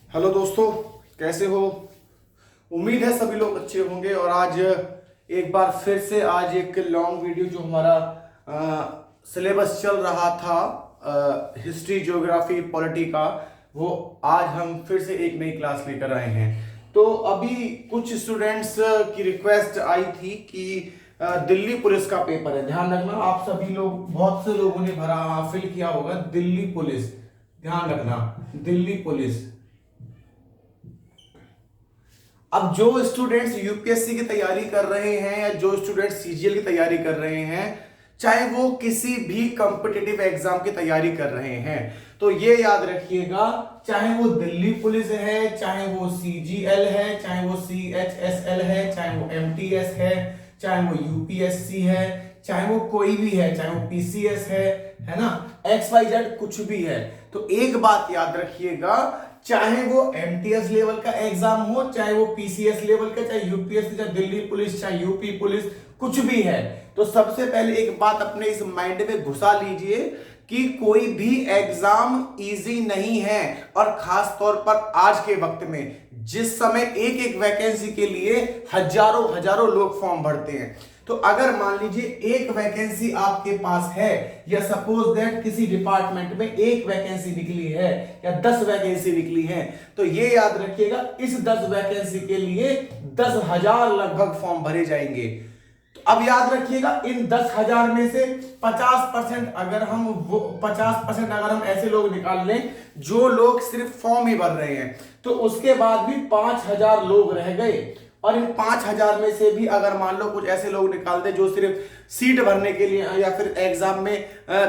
Hello दोस्तों, कैसे हो। उम्मीद है सभी लोग अच्छे होंगे। और आज एक बार फिर से आज एक लॉन्ग वीडियो जो हमारा सिलेबस चल रहा था हिस्ट्री, ज्योग्राफी, पॉलिटी का, वो आज हम फिर से एक नई क्लास लेकर आए हैं। तो अभी कुछ स्टूडेंट्स की रिक्वेस्ट आई थी कि दिल्ली पुलिस का पेपर है। ध्यान रखना, आप सभी लोग, बहुत से लोगों ने भरा फिल किया होगा दिल्ली पुलिस। ध्यान रखना, दिल्ली पुलिस। अब जो स्टूडेंट्स यूपीएससी की तैयारी कर रहे हैं या जो स्टूडेंट्स सीजीएल की तैयारी कर रहे हैं, चाहे वो किसी भी कॉम्पिटिटिव एग्जाम की तैयारी कर रहे हैं, तो ये याद रखिएगा, चाहे वो दिल्ली पुलिस है, चाहे वो सीजीएल है, चाहे वो सीएचएसएल है, चाहे वो एमटीएस है, चाहे वो यूपीएससी है, चाहे वो कोई भी है, चाहे वो पीसीएस है ना, एक्स वाई जेड कुछ भी है, तो एक बात याद रखिएगा, चाहे वो एमटीएस लेवल का एग्जाम हो, चाहे वो पीसीएस लेवल का, चाहे यूपीएससी, चाहे दिल्ली पुलिस, चाहे यूपी पुलिस, कुछ भी है, तो सबसे पहले एक बात अपने इस माइंड में घुसा लीजिए कि कोई भी एग्जाम इजी नहीं है। और खास तौर पर आज के वक्त में, जिस समय एक एक वैकेंसी के लिए हजारों हजारों लोग फॉर्म भरते हैं, तो अगर मान लीजिए एक वैकेंसी आपके पास है, या सपोज दैट किसी डिपार्टमेंट में एक वैकेंसी निकली है या 10 वैकेंसी निकली है, तो ये याद रखिएगा, इस 10 वैकेंसी के लिए 10,000 लगभग फॉर्म भरे जाएंगे। तो अब याद रखिएगा, इन 10,000 में से 50% अगर हम 50% अगर हम ऐसे लोग निकाल लें जो लोग सिर्फ फॉर्म ही भर रहे हैं, तो उसके बाद भी 5,000 लोग रह गए। और इन 5,000 में से भी अगर मान लो कुछ ऐसे लोग निकाल दे जो सिर्फ सीट भरने के लिए या फिर एग्जाम में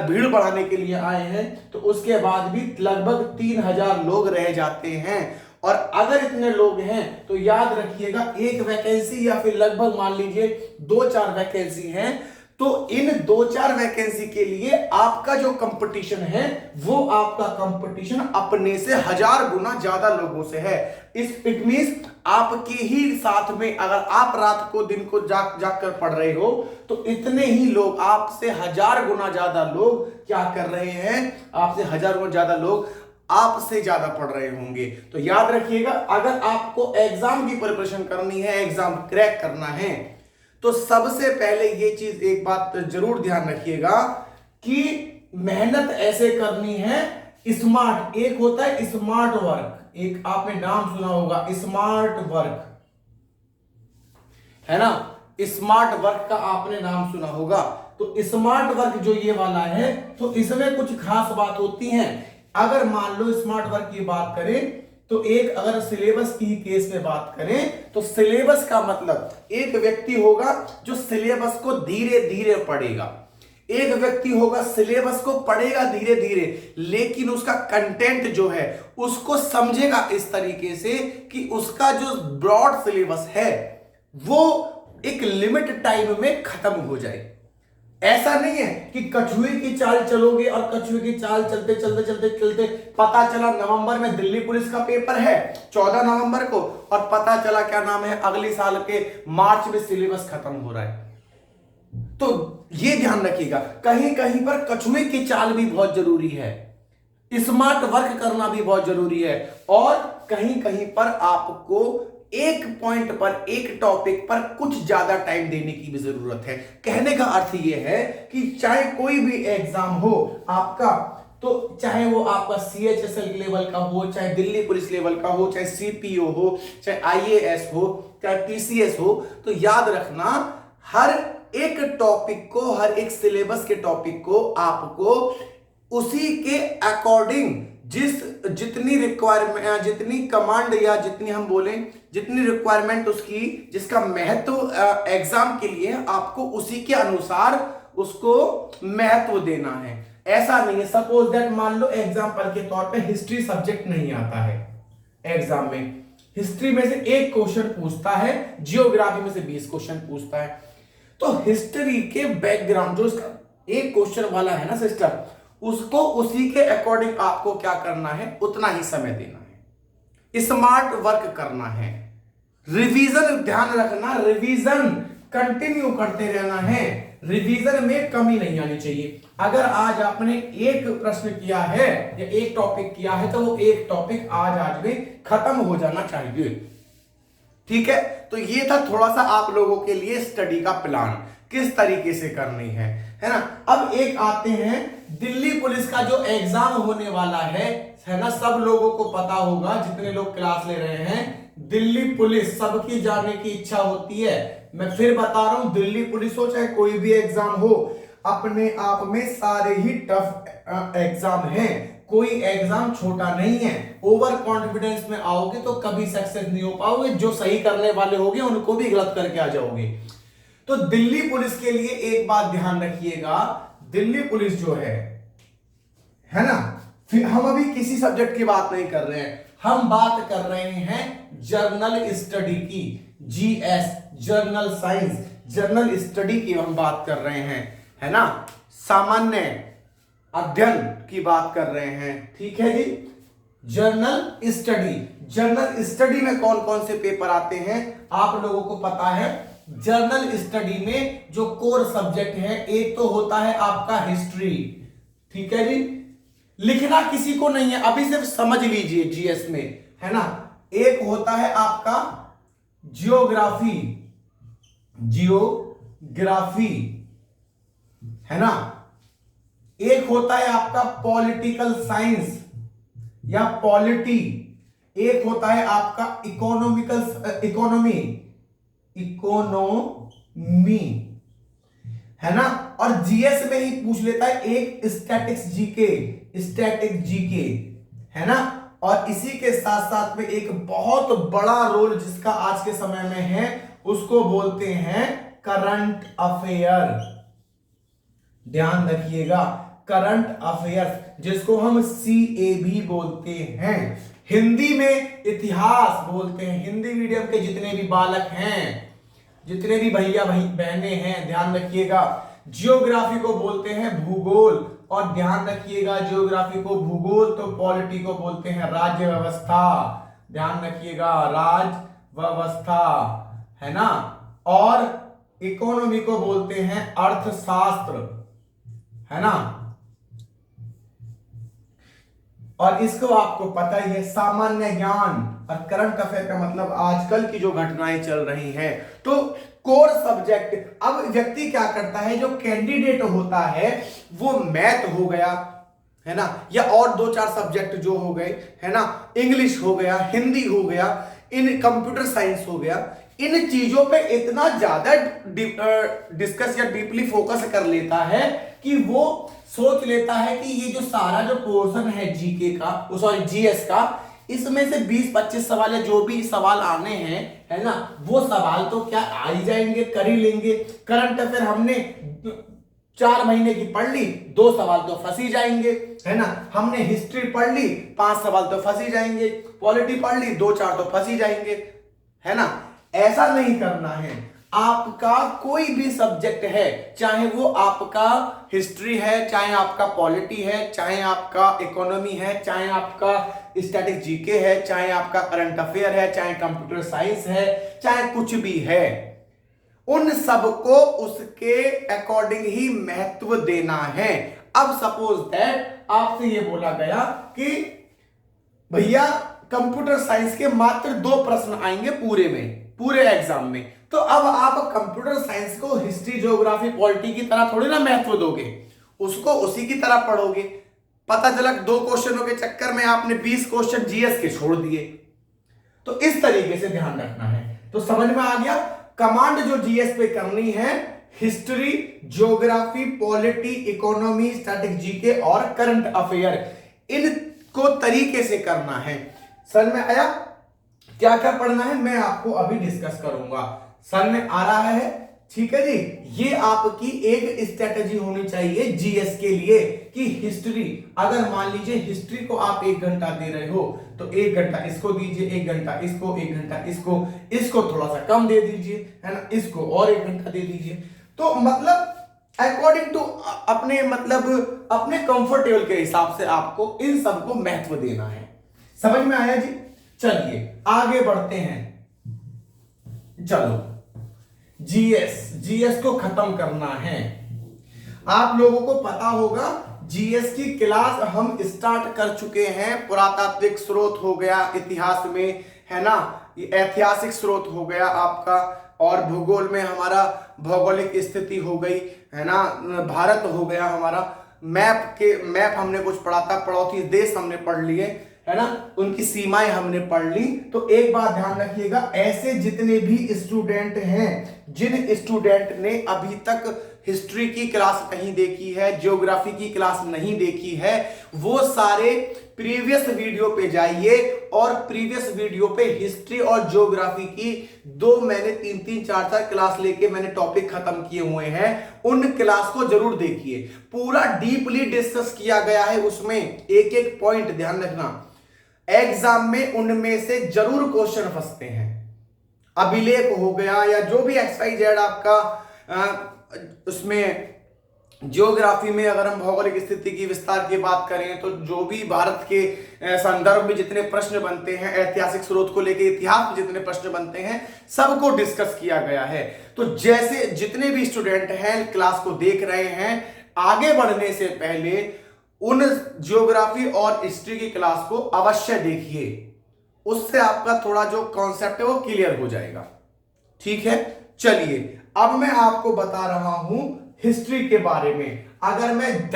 भीड़ बढ़ाने के लिए आए हैं, तो उसके बाद भी लगभग 3,000 लोग रह जाते हैं। और अगर इतने लोग हैं तो याद रखिएगा, एक वैकेंसी या फिर लगभग मान लीजिए 2-4 वैकेंसी हैं, तो इन 2-4 वैकेंसी के लिए आपका जो कंपटीशन है, वो आपका कंपटीशन अपने से 1000 गुना ज्यादा लोगों से है। इट मींस आपके ही साथ में अगर आप रात को दिन को जाग कर पढ़ रहे हो, तो इतने ही लोग, आपसे 1000 गुना ज्यादा लोग क्या कर रहे हैं, आपसे 1000 गुना ज्यादा लोग आपसे ज्यादा पढ़ रहे होंगे। तो याद रखिएगा, अगर आपको एग्जाम की प्रिपरेशन करनी है, एग्जाम क्रैक करना है, तो सबसे पहले ये चीज एक बात जरूर ध्यान रखिएगा कि मेहनत ऐसे करनी है स्मार्ट। एक होता है स्मार्ट वर्क, एक आपने नाम सुना होगा स्मार्ट वर्क, है ना, स्मार्ट वर्क का आपने नाम सुना होगा। तो स्मार्ट वर्क जो ये वाला है, तो इसमें कुछ खास बात होती है। अगर मान लो स्मार्ट वर्क की बात करें, तो एक अगर सिलेबस की केस में बात करें, तो सिलेबस का मतलब एक व्यक्ति होगा जो सिलेबस को धीरे धीरे पढ़ेगा, एक व्यक्ति होगा सिलेबस को पढ़ेगा धीरे धीरे, लेकिन उसका कंटेंट जो है उसको समझेगा इस तरीके से कि उसका जो ब्रॉड सिलेबस है वो एक लिमिट टाइम में खत्म हो जाए। ऐसा नहीं है कि कछुए की चाल चलोगे और कछुए की चाल चलते चलते चलते चलते पता चला नवंबर में दिल्ली पुलिस का पेपर है 14 नवंबर को, और पता चला क्या नाम है अगले साल के मार्च में सिलेबस खत्म हो रहा है। तो ये ध्यान रखिएगा, कहीं कहीं पर कछुए की चाल भी बहुत जरूरी है, स्मार्ट वर्क करना भी बहुत जरूरी है, और कहीं कहीं पर आपको एक पॉइंट पर, एक टॉपिक पर कुछ ज्यादा टाइम देने की भी जरूरत है। कहने का अर्थ यह है कि चाहे कोई भी एग्जाम हो आपका, तो चाहे वो आपका सीएचएसएल लेवल का हो, चाहे दिल्ली पुलिस लेवल का हो, चाहे सीपीओ हो, चाहे आईएएस हो, चाहे पीसीएस हो, तो याद रखना, हर एक टॉपिक को, हर एक सिलेबस के टॉपिक को आपको उसी के अकॉर्डिंग जितनी रिक्वायरमेंट, जितनी कमांड, या जितनी हम बोलें जितनी रिक्वायरमेंट उसकी, जिसका महत्व एग्जाम के लिए, आपको उसी के अनुसार उसको महत्व देना है। ऐसा नहीं है, सपोज दैट मान लो एग्जाम्पल के तौर पे हिस्ट्री सब्जेक्ट नहीं आता है, एग्जाम में हिस्ट्री में से एक क्वेश्चन पूछता है, जियोग्राफी में से 20 क्वेश्चन पूछता है, तो हिस्ट्री के बैकग्राउंड जो इसका एक क्वेश्चन वाला है ना सिस्टम, उसको उसी के अकॉर्डिंग आपको क्या करना है, उतना ही समय देना है, स्मार्ट वर्क करना है, रिवीजन ध्यान रखना, रिवीजन कंटिन्यू करते रहना है। रिवीजन में कमी नहीं आनी चाहिए। अगर आज आपने एक प्रश्न किया है या एक टॉपिक किया है तो वो एक टॉपिक आज में खत्म हो जाना चाहिए। ठीक है, तो ये था थोड़ा सा आप लोगों के लिए स्टडी का प्लान किस तरीके से करनी है ना। अब एक आते हैं दिल्ली पुलिस का जो एग्जाम होने वाला है ना, सब लोगों को पता होगा जितने लोग क्लास ले रहे हैं, दिल्ली पुलिस सबकी जाने की इच्छा होती है। मैं फिर बता रहा हूं, दिल्ली पुलिस हो चाहे कोई भी एग्जाम हो, अपने आप में सारे ही टफ एग्जाम हैं, कोई एग्जाम छोटा नहीं है। ओवर कॉन्फिडेंस में आओगे तो कभी सक्सेस नहीं हो पाओगे, जो सही करने वाले होंगे उनको भी गलत करके आ जाओगे। तो दिल्ली पुलिस के लिए एक बात ध्यान रखिएगा, दिल्ली पुलिस जो है ना, फिर हम अभी किसी सब्जेक्ट की बात नहीं कर रहे हैं, हम बात कर रहे हैं जर्नल स्टडी की, GS journal science, journal study की हम बात कर रहे हैं, है ना, सामान्य अध्ययन की बात कर रहे हैं। ठीक है जी, जर्नल स्टडी, जर्नल स्टडी में कौन कौन से पेपर आते हैं आप लोगों को पता है। जर्नल स्टडी में जो कोर सब्जेक्ट है, एक तो होता है आपका हिस्ट्री, ठीक है जी, लिखना किसी को नहीं है, अभी सिर्फ समझ लीजिए जीएस में, है ना। एक होता है आपका जियोग्राफी, जियोग्राफी, है ना। एक होता है आपका पॉलिटिकल साइंस या पॉलिटी, एक होता है आपका इकोनॉमिकल इकोनॉमी, इकोनॉमी, है ना। और जीएस में ही पूछ लेता है एक स्टैटिक्स जीके, स्टैटिक जीके, है ना। और इसी के साथ साथ में एक बहुत बड़ा रोल जिसका आज के समय में है, उसको बोलते हैं करंट अफेयर। ध्यान रखिएगा, करंट अफेयर्स, जिसको हम सीए भी बोलते हैं। हिंदी में इतिहास बोलते हैं। हिंदी मीडियम के जितने भी बालक हैं, जितने भी भैया बहनें हैं, ध्यान रखिएगा, जियोग्राफी को बोलते हैं भूगोल। और ध्यान रखिएगा, जियोग्राफी को भूगोल तो पॉलिटी को बोलते हैं राज्य व्यवस्था। ध्यान रखिएगा, राज्य व्यवस्था, है ना। और इकोनॉमी को बोलते हैं अर्थशास्त्र, है ना। और इसको आपको पता ही है, सामान्य ज्ञान। और करंट अफेयर का मतलब आजकल की जो घटनाएं चल रही हैं। तो कोर सब्जेक्ट, अब व्यक्ति क्या करता है, जो कैंडिडेट होता है वो मैथ हो गया, है ना, या और दो चार सब्जेक्ट जो हो गए, है ना, इंग्लिश हो गया, हिंदी हो गया, इन कंप्यूटर साइंस हो गया, इन चीजों पे इतना ज्यादा डिस्कस या डीपली फोकस कर लेता है कि वो सोच लेता है कि ये जो सारा जो पोर्शन है जीके का, सॉरी जीएस का, इसमें से 20-25 सवाल है, जो भी सवाल आने हैं, है ना, वो सवाल तो क्या आ ही जाएंगे, कर ही लेंगे। करंट अफेयर हमने 4 महीने की पढ़ ली, 2 सवाल तो फंस ही जाएंगे, है ना। हमने हिस्ट्री पढ़ ली, 5 सवाल तो फंस ही जाएंगे। पॉलिटी पढ़ ली, 2-4 तो फंस ही जाएंगे, है ना। ऐसा नहीं करना है। आपका कोई भी सब्जेक्ट है, चाहे वो आपका हिस्ट्री है, चाहे आपका पॉलिटी है, चाहे आपका इकोनॉमी है, चाहे आपका स्टैटिक जीके है, चाहे आपका करंट अफेयर है, चाहे कंप्यूटर साइंस है, चाहे कुछ भी है, उन सबको उसके अकॉर्डिंग ही महत्व देना है। अब सपोज दैट आपसे ये बोला गया कि भैया कंप्यूटर साइंस के मात्र 2 प्रश्न आएंगे पूरे एग्जाम में, तो अब आप कंप्यूटर साइंस को हिस्ट्री, ज्योग्राफी, पॉलिटी की तरह थोड़ी ना महत्व दोगे, उसको उसी की तरह पढ़ोगे। पता चला 2 क्वेश्चनों के चक्कर में आपने 20 क्वेश्चन जीएस के छोड़ दिए। तो इस तरीके से ध्यान रखना है। तो समझ में आ गया, कमांड जो जीएस पे करनी है, history, geography, polity, economy, static GK और करंट अफेयर, इनको तरीके से करना है। समझ में आया? क्या क्या पढ़ना है मैं आपको अभी डिस्कस करूंगा। समझ में आ रहा है? ठीक है जी। ये आपकी एक स्ट्रेटेजी होनी चाहिए जीएस के लिए कि हिस्ट्री, अगर मान लीजिए हिस्ट्री को आप 1 घंटा दे रहे हो तो 1 घंटा इसको दीजिए, 1 घंटा इसको, 1 घंटा इसको थोड़ा सा कम दे दीजिए, है ना, इसको और 1 घंटा दे दीजिए। तो मतलब अकॉर्डिंग टू अपने कंफर्टेबल के हिसाब से आपको इन सबको महत्व देना है। समझ में आया जी? चलिए आगे बढ़ते हैं। चलो जीएस को खत्म करना है। आप लोगों को पता होगा जीएस की क्लास हम स्टार्ट कर चुके हैं। पुरातात्विक स्रोत हो गया इतिहास में, है ना, ऐतिहासिक स्रोत हो गया आपका, और भूगोल में हमारा भौगोलिक स्थिति हो गई, है ना, भारत हो गया हमारा, मैप हमने कुछ पढ़ा था, पड़ोसी देश हमने पढ़ लिए, है ना, उनकी सीमाएं हमने पढ़ ली। तो एक बात ध्यान रखिएगा, ऐसे जितने भी स्टूडेंट हैं, जिन स्टूडेंट ने अभी तक हिस्ट्री की क्लास नहीं देखी है, ज्योग्राफी की क्लास नहीं देखी है, वो सारे प्रीवियस वीडियो पे जाइए और प्रीवियस वीडियो पे हिस्ट्री और ज्योग्राफी की मैंने 3-3, 4-4 क्लास लेके मैंने टॉपिक खत्म किए हुए हैं, उन क्लास को जरूर देखिए। पूरा डीपली डिस्कस किया गया है उसमें, एक एक पॉइंट ध्यान रखना, एग्जाम में उनमें से जरूर क्वेश्चन फंसते हैं। अभिलेख हो गया या जो भी XYZ आपका उसमें ज्योग्राफी में, अगर हम भौगोलिक स्थिति की विस्तार की बात करें तो जो भी भारत के संदर्भ में जितने प्रश्न बनते हैं, ऐतिहासिक स्रोत को लेकर इतिहास में जितने प्रश्न बनते हैं, सबको डिस्कस किया गया है। तो जैसे जितने भी स्टूडेंट हैं क्लास को देख रहे हैं, आगे बढ़ने से पहले उन ज्योग्राफी और हिस्ट्री की क्लास को अवश्य देखिए, उससे आपका थोड़ा जो कॉन्सेप्ट है वो क्लियर हो जाएगा। ठीक है, चलिए अब मैं आपको बता रहा हूं हिस्ट्री के बारे में। अगर मैं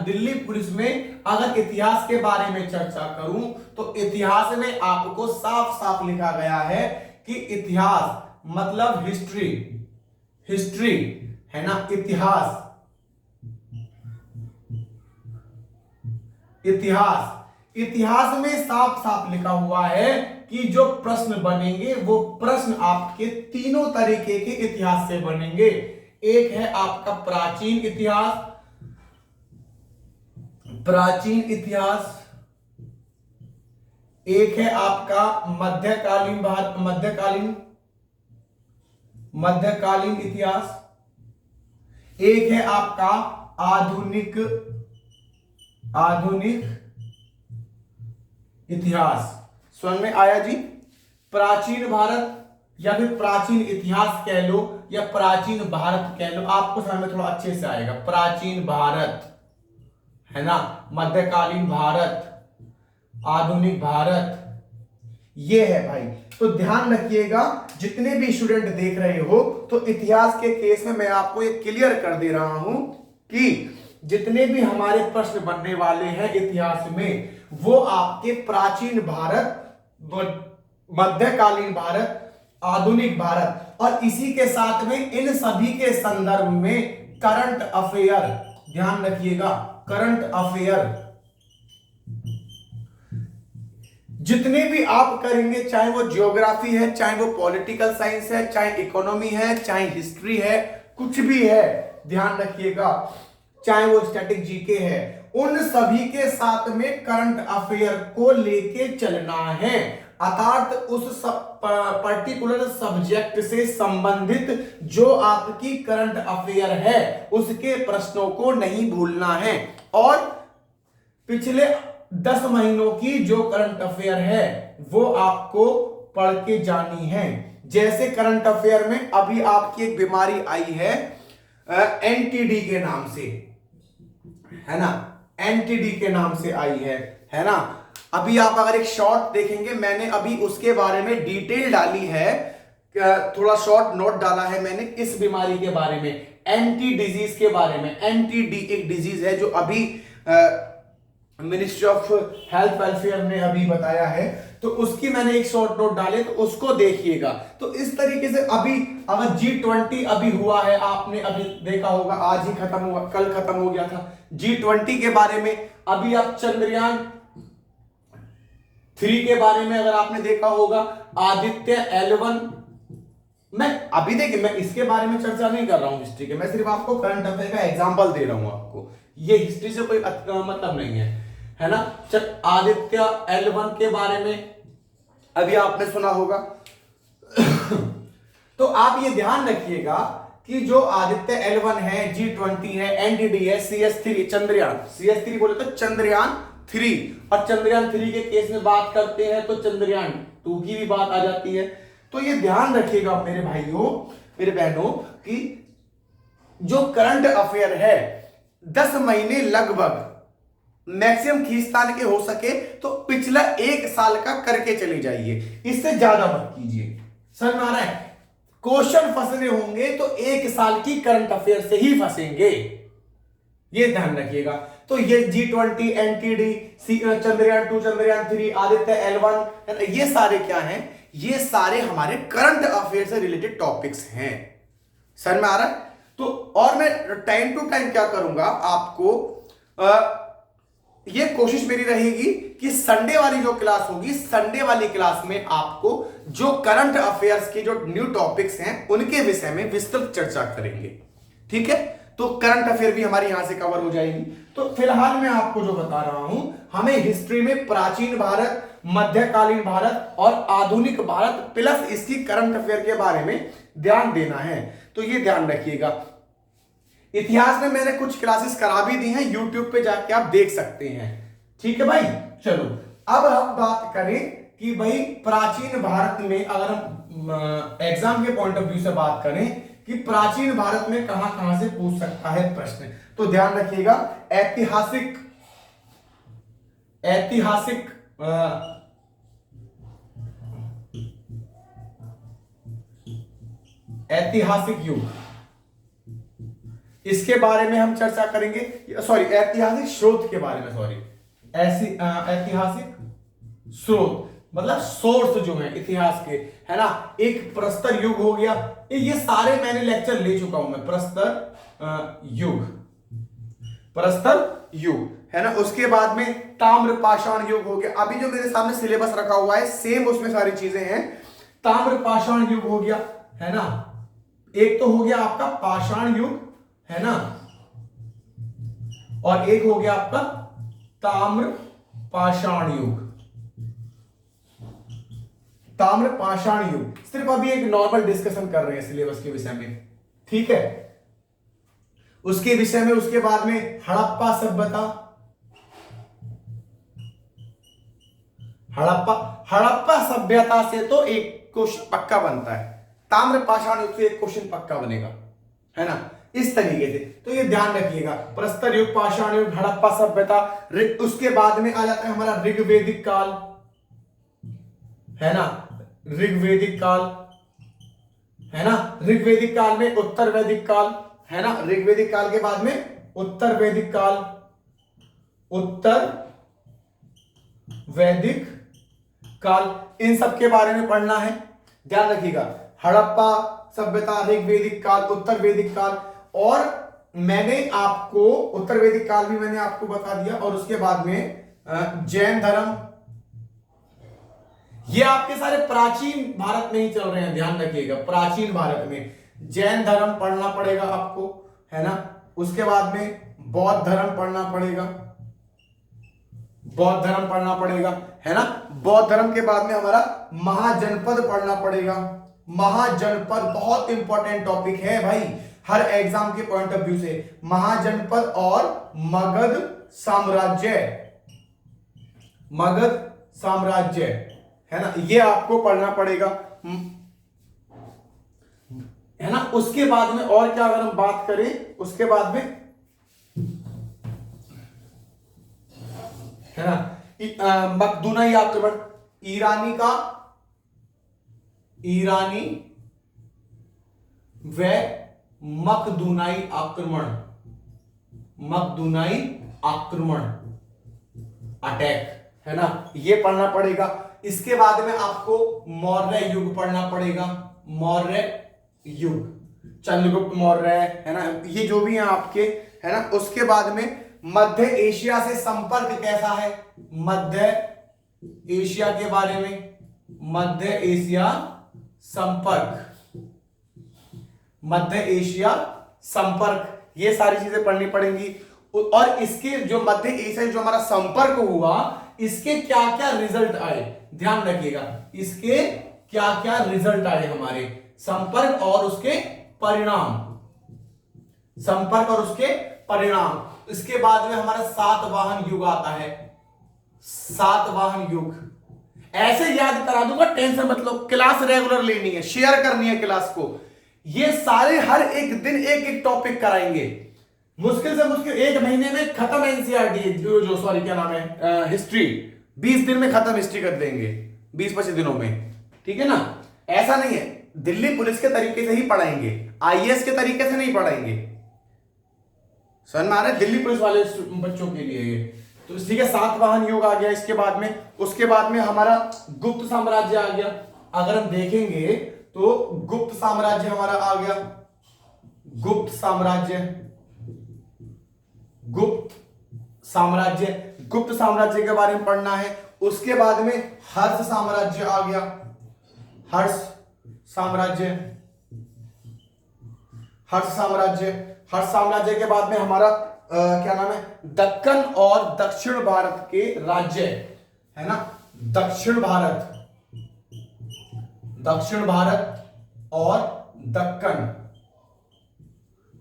दिल्ली पुलिस में अगर इतिहास के बारे में चर्चा करूं तो इतिहास में आपको साफ साफ लिखा गया है कि इतिहास मतलब हिस्ट्री है ना, इतिहास में साफ साफ लिखा हुआ है कि जो प्रश्न बनेंगे वो प्रश्न आपके तीनों तरीके के इतिहास से बनेंगे। एक है आपका प्राचीन इतिहास, एक है आपका मध्यकालीन इतिहास, एक है आपका आधुनिक इतिहास। समझ में आया जी? प्राचीन भारत या फिर प्राचीन इतिहास कह लो या प्राचीन भारत कह लो, आपको समझ में थोड़ा अच्छे से आएगा। प्राचीन भारत है ना, मध्यकालीन भारत, आधुनिक भारत, ये है भाई। तो ध्यान रखिएगा, जितने भी स्टूडेंट देख रहे हो, तो इतिहास के केस में मैं आपको ये क्लियर कर दे रहा हूं कि जितने भी हमारे प्रश्न बनने वाले हैं इतिहास में, वो आपके प्राचीन भारत, मध्यकालीन भारत, आधुनिक भारत, और इसी के साथ में इन सभी के संदर्भ में करंट अफेयर, ध्यान रखिएगा, करंट अफेयर जितने भी आप करेंगे, चाहे वो ज्योग्राफी है, चाहे वो पॉलिटिकल साइंस है, चाहे इकोनॉमी है, चाहे हिस्ट्री है, कुछ भी है, ध्यान रखिएगा, चाहे वो स्टैटिक जीके है, उन सभी के साथ में करंट अफेयर को लेके चलना है। अर्थात उस पर्टिकुलर सब्जेक्ट से संबंधित जो आपकी करंट अफेयर है उसके प्रश्नों को नहीं भूलना है, और पिछले 10 महीनों की जो करंट अफेयर है वो आपको पढ़ के जानी है। जैसे करंट अफेयर में अभी आपकी एक बीमारी आई है एनटीडी के नाम से, है ना, एनटीडी के नाम से आई है ना। अभी आप अगर एक शॉर्ट देखेंगे, मैंने अभी उसके बारे में डिटेल डाली है, थोड़ा शॉर्ट नोट डाला है मैंने इस बीमारी के बारे में, एंटी डिजीज के बारे में। एनटीडी एक डिजीज है जो अभी मिनिस्ट्री ऑफ हेल्थ वेलफेयर ने अभी बताया है, तो उसकी मैंने एक शॉर्ट नोट डाले, तो उसको देखिएगा। तो इस तरीके से अभी अगर G20 अभी हुआ है, आपने अभी देखा होगा, आज ही खत्म हुआ, कल खत्म हो गया था G20 के बारे में। अभी आप चंद्रयान 3 के बारे में अगर आपने देखा होगा, आदित्य L1, मैं अभी देखिए, मैं इसके बारे में चर्चा नहीं कर रहा हूं हिस्ट्री के, मैं सिर्फ आपको करंट अफेयर का एग्जांपल दे रहा हूं आपको, ये हिस्ट्री से कोई मतलब नहीं है ना। आदित्य L1 के बारे में अभी आपने सुना होगा। तो आप ये ध्यान रखिएगा कि जो आदित्य L1 है, G20 है, एनडीडी है, CS3 चंद्रयान, CS3 बोले तो चंद्रयान 3, और चंद्रयान 3 के केस में बात करते हैं तो चंद्रयान 2 की भी बात आ जाती है। तो ये ध्यान रखिएगा मेरे भाइयों, मेरे बहनों कि जो करंट अफेयर है 10 महीने लगभग मैक्सिमम खींचतान के हो सके तो पिछला 1 साल का करके चले जाइए, इससे ज्यादा मत कीजिए। समझ में आ रहा है? क्वेश्चन फंसने होंगे तो 1 साल की करंट अफेयर से ही फंसेंगे, ये ध्यान रखिएगा। तो ये G20, NTD, Chandrayaan 2, Chandrayaan 3, Aditya L1, ये सारे क्या हैं? ये सारे हमारे करंट अफेयर से रिलेटेड टॉपिक्स हैं। समझ में आ रहा है? तो और मैं टाइम टू टाइम क्या करूंगा आपको ये कोशिश मेरी रहेगी कि संडे वाली जो क्लास होगी, संडे वाली क्लास में आपको जो करंट अफेयर्स के जो न्यू टॉपिक्स हैं उनके विषय में विस्तृत चर्चा करेंगे। ठीक है? तो करंट अफेयर भी हमारी यहां से कवर हो जाएगी। तो फिलहाल मैं आपको जो बता रहा हूं, हमें हिस्ट्री में प्राचीन भारत, मध्यकालीन भारत और आधुनिक भारत प्लस इसकी करंट अफेयर के बारे में ध्यान देना है, तो ये ध्यान रखिएगा। इतिहास में मैंने कुछ क्लासेस करा भी दी हैं, यूट्यूब पे जाके आप देख सकते हैं। ठीक है भाई? चलो अब हम बात करें कि भाई प्राचीन भारत में, अगर हम एग्जाम के पॉइंट ऑफ व्यू से बात करें कि प्राचीन भारत में कहां कहां से पूछ सकता है प्रश्न, तो ध्यान रखिएगा ऐतिहासिक युग, इसके बारे में हम चर्चा करेंगे। सॉरी, ऐतिहासिक स्रोत के बारे में, सॉरी ऐतिहासिक स्रोत मतलब सोर्स जो है इतिहास के, है ना। एक प्रस्तर युग हो गया, ये सारे मैंने लेक्चर ले चुका हूं मैं। प्रस्तर युग है ना। उसके बाद में ताम्र पाषाण युग हो गया। अभी जो मेरे सामने सिलेबस रखा हुआ है सेम उसमें सारी चीजें हैं। ताम्र पाषाण युग हो गया, है ना। एक तो हो गया आपका पाषाण युग, है ना, और एक हो गया आपका ताम्र पाषाण युग। ताम्र पाषाण युग सिर्फ अभी एक नॉर्मल डिस्कशन कर रहे हैं सिलेबस के विषय में, ठीक है। उसके विषय में उसके बाद में हड़प्पा सभ्यता, हड़प्पा सभ्यता से तो एक क्वेश्चन पक्का बनता है, ताम्र पाषाण युग से एक क्वेश्चन पक्का बनेगा, है ना। इस तरीके से तो ये ध्यान रखिएगा, प्रस्तर युग, पाषाण युग, हड़प्पा सभ्यता। उसके बाद में आ जाता है हमारा ऋग्वेदिक काल, है ना, ऋग्वेदिक काल, है ना। ऋग्वेदिक काल में उत्तर वैदिक काल, है ना। ऋग्वेदिक काल के बाद में उत्तर वैदिक काल, उत्तर वैदिक काल, इन सब के बारे में पढ़ना है, ध्यान रखिएगा। हड़प्पा सभ्यता, ऋग्वेदिक काल, उत्तर वैदिक काल, और मैंने आपको उत्तर वैदिक काल भी मैंने आपको बता दिया। और उसके बाद में जैन धर्म, ये आपके सारे प्राचीन भारत में ही चल रहे हैं, ध्यान रखिएगा। प्राचीन भारत में जैन धर्म पढ़ना पड़ेगा आपको, है ना। उसके बाद में बौद्ध धर्म पढ़ना पड़ेगा, बौद्ध धर्म पढ़ना पड़ेगा, है ना। बौद्ध धर्म के बाद में हमारा महाजनपद पढ़ना पड़ेगा। महाजनपद बहुत इंपॉर्टेंट टॉपिक है भाई, हर एग्जाम के पॉइंट ऑफ व्यू से। महाजनपद और मगध साम्राज्य, मगध साम्राज्य, है ना, ये आपको पढ़ना पड़ेगा, है ना। उसके बाद में और क्या, अगर हम बात करें उसके बाद में, है ना, मकदूनाई आक्रमण, ईरानी व मकदूनाई आक्रमण अटैक, है ना, ये पढ़ना पड़ेगा। इसके बाद में आपको मौर्य युग पढ़ना पड़ेगा, मौर्य युग, चंद्रगुप्त मौर्य, है ना, ये जो भी हैं आपके, है ना। उसके बाद में मध्य एशिया से संपर्क कैसा है, मध्य एशिया के बारे में, मध्य एशिया संपर्क, मध्य एशिया संपर्क, ये सारी चीजें पढ़नी पड़ेंगी। और इसके जो मध्य एशिया जो हमारा संपर्क हुआ, इसके क्या क्या रिजल्ट आए, ध्यान रखिएगा, इसके क्या क्या रिजल्ट आए हमारे संपर्क और उसके परिणाम, संपर्क और उसके परिणाम। इसके बाद में हमारा सातवाहन युग आता है, सातवाहन युग, ऐसे याद करा दूंगा, टेंशन मत लो, क्लास रेगुलर लेनी है, शेयर करनी है क्लास को। ये सारे हर एक दिन एक एक टॉपिक कराएंगे, मुश्किल से मुश्किल 1 महीने में खत्म एनसीईआरटी, जो सॉरी क्या नाम है, हिस्ट्री 20 दिन में खत्म हिस्ट्री कर देंगे, 20-25 दिनों में, ठीक है ना। ऐसा नहीं है, दिल्ली पुलिस के तरीके से ही पढ़ाएंगे, आईएएस के तरीके से नहीं पढ़ाएंगे, समझ में आ रहा है, दिल्ली पुलिस वाले बच्चों के लिए ये। तो ठीक है, सातवाहन युग आ गया इसके बाद में, उसके बाद में हमारा गुप्त साम्राज्य आ गया। अगर हम देखेंगे तो गुप्त साम्राज्य हमारा आ गया, गुप्त साम्राज्य, गुप्त साम्राज्य, गुप्त साम्राज्य के बारे में पढ़ना है। उसके बाद में हर्ष साम्राज्य आ गया, हर्ष साम्राज्य, हर्ष साम्राज्य, हर्ष साम्राज्य के बाद में हमारा क्या नाम है, दक्कन और दक्षिण भारत के राज्य, है ना, दक्षिण भारत, दक्षिण भारत और दक्कन,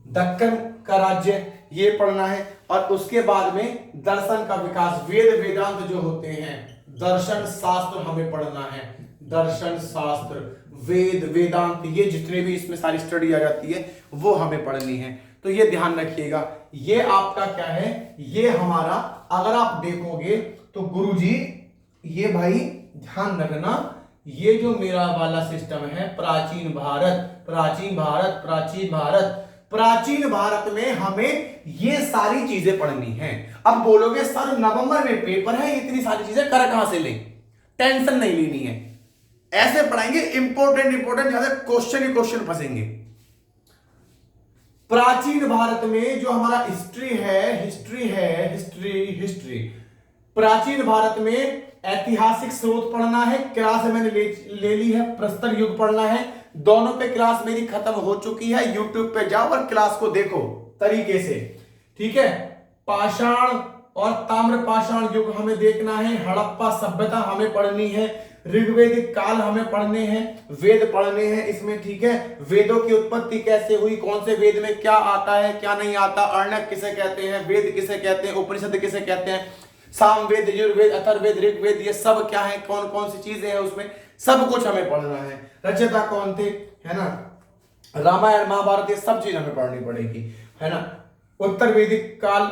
दक्कन का राज्य, ये पढ़ना है। और उसके बाद में दर्शन का विकास, वेद वेदांत जो होते हैं, दर्शन शास्त्र हमें पढ़ना है, दर्शन शास्त्र, वेद वेदांत, ये जितने भी इसमें सारी स्टडी आ जाती है वो हमें पढ़नी है। तो ये ध्यान रखिएगा, ये आपका क्या है, ये हमारा, अगर आप देखोगे तो गुरुजी ये भाई ध्यान रखना, ये जो मेरा वाला सिस्टम है, प्राचीन भारत, प्राचीन भारत, प्राचीन भारत, प्राचीन भारत में हमें ये सारी चीजें पढ़नी है। अब बोलोगे सर नवंबर में पेपर है, इतनी सारी चीजें कर कहां से लें, टेंशन नहीं लेनी है, ऐसे पढ़ाएंगे, इंपॉर्टेंट इंपॉर्टेंट ज्यादा क्वेश्चन ही क्वेश्चन फंसेंगे। प्राचीन भारत में जो हमारा हिस्ट्री है, हिस्ट्री है, हिस्ट्री, हिस्ट्री, प्राचीन भारत में ऐतिहासिक स्रोत पढ़ना है, क्लास मैंने ले ली है, प्रस्तर युग पढ़ना है, दोनों पे क्लास मेरी खत्म हो चुकी है, यूट्यूब पे जाओ और क्लास को देखो तरीके से, ठीक है। पाषाण और ताम्र पाषाण युग हमें देखना है, हड़प्पा सभ्यता हमें पढ़नी है, ऋग्वेदिक काल हमें पढ़ने हैं, वेद पढ़ने हैं इसमें, ठीक है। वेदों की उत्पत्ति कैसे हुई, कौन से वेद में क्या आता है क्या नहीं आता, अर्णक किसे कहते हैं, वेद किसे कहते हैं, उपनिषद किसे कहते हैं, सामवेद, यजुर्वेद, अथर्ववेद, ऋग्वेद, ये सब क्या है, कौन कौन सी चीजें हैं उसमें, सब कुछ हमें पढ़ना है। रचयिता कौन थे, है ना, रामायण महाभारत, ये सब चीज हमें पढ़नी पड़ेगी, है ना। उत्तर वैदिक काल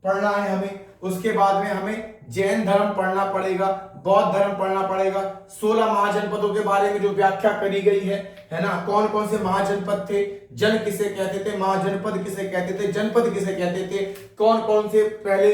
पढ़ना है हमें, उसके बाद में हमें जैन धर्म पढ़ना पड़ेगा, बौद्ध धर्म पढ़ना पड़ेगा, 16 महाजनपदों के बारे में जो व्याख्या करी गई है ना, कौन कौन से महाजनपद थे, जन किसे कहते थे, महाजनपद किसे कहते थे, जनपद किसे कहते थे, कौन कौन से पहले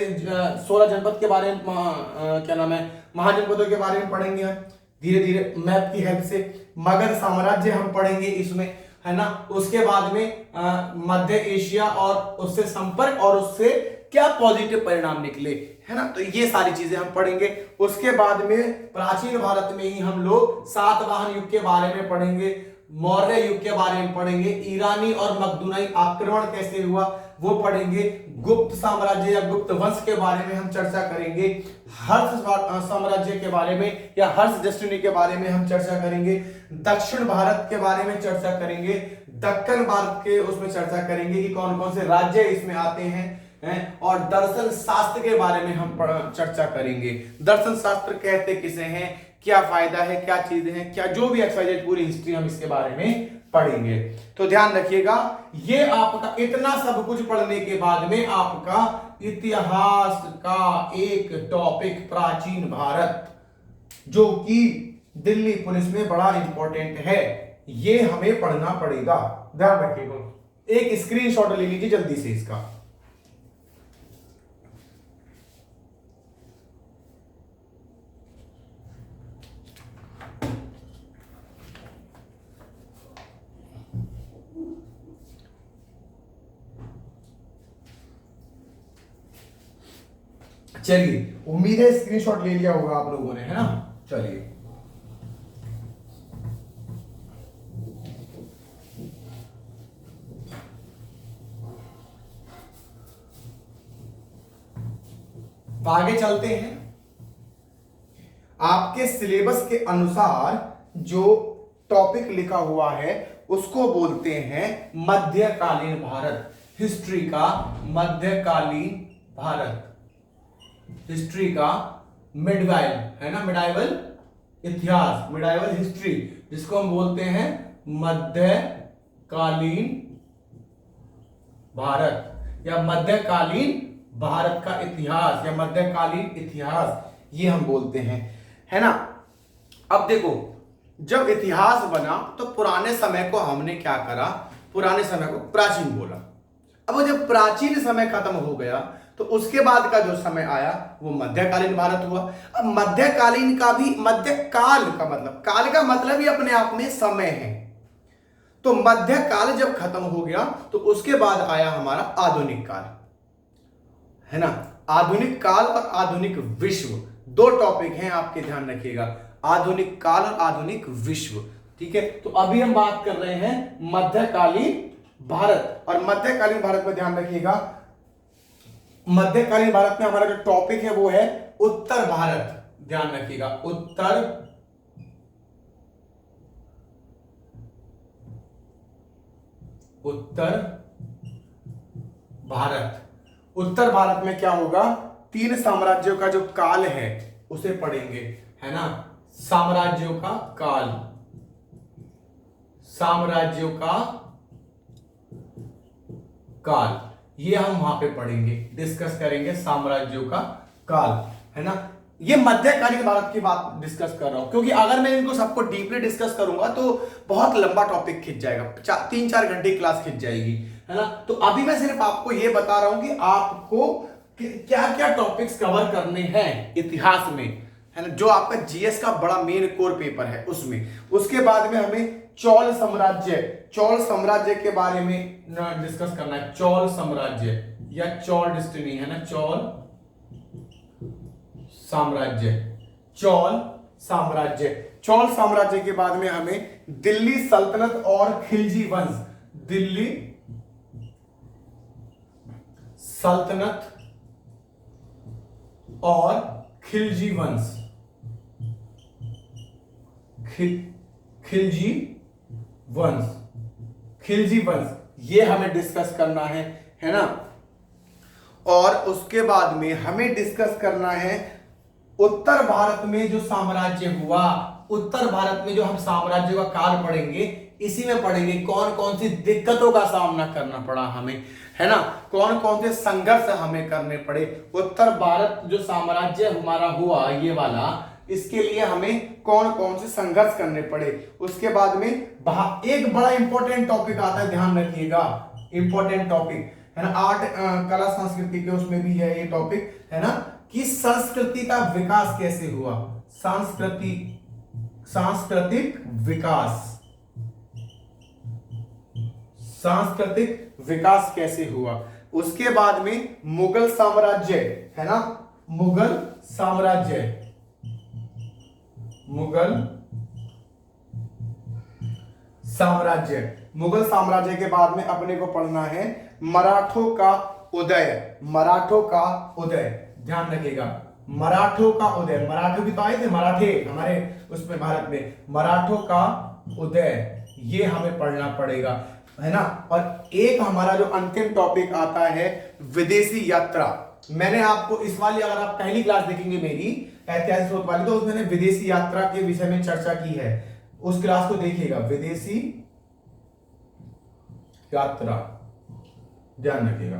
16 जनपद के बारे में क्या नाम है, महाजनपदों के बारे में पढ़ेंगे हम धीरे धीरे मैप की हेल्प से। मगध साम्राज्य हम पढ़ेंगे इसमें, है ना। उसके बाद में मध्य एशिया और उससे संपर्क और उससे क्या पॉजिटिव परिणाम निकले, है ना, तो ये सारी चीजें हम पढ़ेंगे। उसके बाद में प्राचीन भारत में ही हम लोग सातवाहन युग के बारे में पढ़ेंगे, मौर्य युग के बारे में पढ़ेंगे, ईरानी और मकदूनाई आक्रमण कैसे हुआ वो पढ़ेंगे, गुप्त साम्राज्य या गुप्त वंश के बारे में हम चर्चा करेंगे, हर्ष साम्राज्य के बारे में या हर्ष डेस्टिनी के बारे में हम चर्चा करेंगे, दक्षिण भारत के बारे में चर्चा करेंगे, दक्कन भारत के उसमें चर्चा करेंगे कि कौन कौन से राज्य इसमें आते हैं, और दर्शन शास्त्र के बारे में हम चर्चा करेंगे। दर्शन शास्त्र कहते किसे हैं, क्या फायदा है, क्या चीजें हैं, क्या जो भी एक्सवाइजेड पूरी हिस्ट्री हम इसके बारे में पढ़ेंगे। तो ध्यान रखिएगा, ये आपका इतना सब कुछ पढ़ने के बाद में आपका इतिहास का एक टॉपिक प्राचीन भारत, जो कि दिल्ली पुलिस में बड़ा इंपॉर्टेंट है, ये हमें पढ़ना पड़ेगा। ध्यान रखिएगा, एक स्क्रीनशॉट ले लीजिए जल्दी से इसका। चलिए, उम्मीद है स्क्रीनशॉट ले लिया होगा आप लोगों ने, है ना। चलिए, आगे चलते हैं। आपके सिलेबस के अनुसार जो टॉपिक लिखा हुआ है उसको बोलते हैं मध्यकालीन भारत, हिस्ट्री का मध्यकालीन भारत, हिस्ट्री का मिडवाइल, है ना, मिडाइवल इतिहास, मिडाइवल हिस्ट्री, जिसको हम बोलते हैं मध्यकालीन कालीन भारत या मध्यकालीन भारत का इतिहास या मध्यकालीन इतिहास, ये हम बोलते हैं, है ना। अब देखो, जब इतिहास बना तो पुराने समय को हमने क्या करा, पुराने समय को प्राचीन बोला। अब जब प्राचीन समय खत्म हो गया तो उसके बाद का जो समय आया वो मध्यकालीन भारत हुआ। अब मध्यकालीन का भी, मध्यकाल का मतलब, काल का मतलब ही अपने आप में समय है, तो मध्यकाल जब खत्म हो गया तो उसके बाद आया हमारा आधुनिक काल, है ना। आधुनिक काल और आधुनिक विश्व दो टॉपिक हैं, आपके ध्यान रखिएगा, आधुनिक काल और आधुनिक विश्व, ठीक है। तो अभी हम बात कर रहे हैं मध्यकालीन भारत, और मध्यकालीन भारत में ध्यान रखिएगा, मध्यकालीन भारत में हमारा जो टॉपिक है वो है उत्तर भारत, ध्यान रखिएगा, उत्तर भारत। उत्तर भारत में क्या होगा, तीन साम्राज्यों का जो काल है उसे पढ़ेंगे, है ना। साम्राज्यों का काल, साम्राज्यों का काल, ये हम वहां पे पढ़ेंगे, डिस्कस करेंगे साम्राज्यों का काल, है ना। ये मध्यकालीन भारत की बात डिस्कस कर रहा हूं, क्योंकि अगर मैं इनको सबको डीपली डिस्कस करूंगा तो बहुत लंबा टॉपिक खिंच जाएगा, 3-4 घंटे की क्लास खिंच जाएगी, है ना। तो अभी मैं सिर्फ आपको ये बता रहा हूं कि आपको क्या क्या टॉपिक्स कवर करने हैं इतिहास में, है ना, जो आपका जीएस का बड़ा मेन कोर पेपर है उसमें। उसके बाद में हमें चोल साम्राज्य के बारे में डिस्कस करना है, चोल साम्राज्य या चोल डिस्टिनी, है ना, चोल साम्राज्य, चोल साम्राज्य के बाद में हमें दिल्ली सल्तनत और खिलजी वंश, दिल्ली सल्तनत और खिलजी वंश, खिलजी वंश, ये हमें डिस्कस करना है ना। और उसके बाद में हमें डिस्कस करना है उत्तर भारत में जो साम्राज्य हुआ, उत्तर भारत में जो हम साम्राज्य का काल पढ़ेंगे, इसी में पढ़ेंगे कौन कौन सी दिक्कतों का सामना करना पड़ा हमें, है ना, कौन कौन से संघर्ष हमें करने पड़े। उत्तर भारत जो साम्राज्य हमारा हुआ ये वाला, इसके लिए हमें कौन कौन से संघर्ष करने पड़े। उसके बाद में एक बड़ा इंपॉर्टेंट टॉपिक आता है, ध्यान रखिएगा, इंपॉर्टेंट टॉपिक, है ना, आर्ट कला संस्कृति के उसमें भी है ये टॉपिक, है ना, कि संस्कृति का विकास कैसे हुआ, सांस्कृतिक विकास कैसे हुआ। उसके बाद में मुगल साम्राज्य, है ना, मुगल साम्राज्य के बाद में अपने को पढ़ना है मराठों का उदय, ध्यान रखिएगा, मराठों का उदय, मराठे भी तो आए थे, मराठे हमारे उसमें भारत में, मराठों का उदय, ये हमें पढ़ना पड़ेगा, है ना। और एक हमारा जो अंतिम टॉपिक आता है विदेशी यात्रा। मैंने आपको इस वाली, अगर आप पहली क्लास देखेंगे मेरी ऐतिहासिक स्रोत वाली, तो उसमें मैंने विदेशी यात्रा के विषय में चर्चा की है, उस क्लास को देखिएगा, विदेशी यात्रा, ध्यान रखिएगा।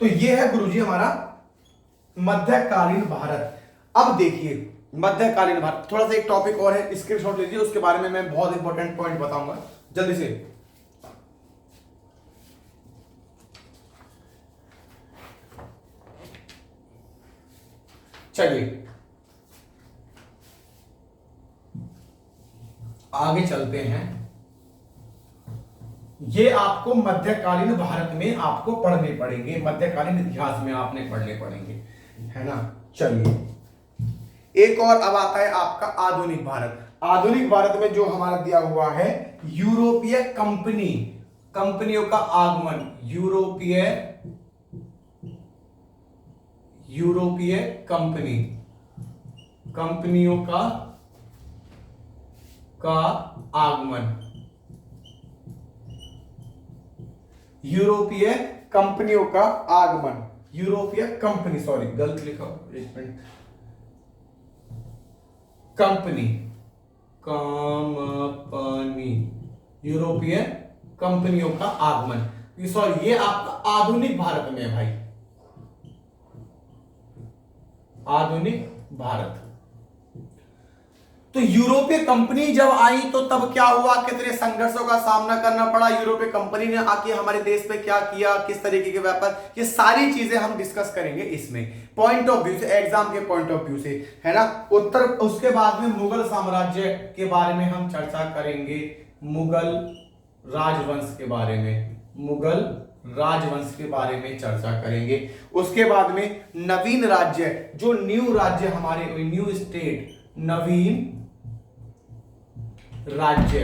तो ये है गुरुजी हमारा मध्यकालीन भारत। अब देखिए मध्यकालीन भारत, थोड़ा सा एक टॉपिक और है, स्क्रीनशॉट लीजिए, उसके बारे में मैं बहुत इंपॉर्टेंट पॉइंट बताऊंगा जल्दी से। चलिए आगे चलते हैं। ये आपको मध्यकालीन भारत में आपको पढ़ने पड़ेंगे, मध्यकालीन इतिहास में आपने पढ़ने पड़ेंगे, है ना। चलिए एक और अब आता है आपका आधुनिक भारत। आधुनिक भारत में जो हमारा दिया हुआ है यूरोपीय कंपनियों का आगमन, यूरोपीय कंपनियों का आगमन, यूरोपीय कंपनियों का आगमन, यूरोपीय कंपनी, सॉरी गलत लिखा, एक मिनट, कंपनी, यूरोपीय कंपनियों का आगमन, सॉरी ये आपका आधुनिक भारत में है भाई, आधुनिक भारत। तो यूरोपीय कंपनी जब आई तो तब क्या हुआ, कितने संघर्षों का सामना करना पड़ा, यूरोपीय कंपनी ने आके हमारे देश में क्या किया, किस तरीके के व्यापार, ये सारी चीजें हम डिस्कस करेंगे इसमें पॉइंट ऑफ व्यू से, एग्जाम के पॉइंट ऑफ व्यू से, है ना। उत्तर उसके बाद में मुगल साम्राज्य के बारे में हम चर्चा करेंगे, मुगल राजवंश के बारे में, मुगल राजवंश के बारे में चर्चा करेंगे। उसके बाद में नवीन राज्य, जो न्यू राज्य हमारे, न्यू स्टेट, नवीन राज्य,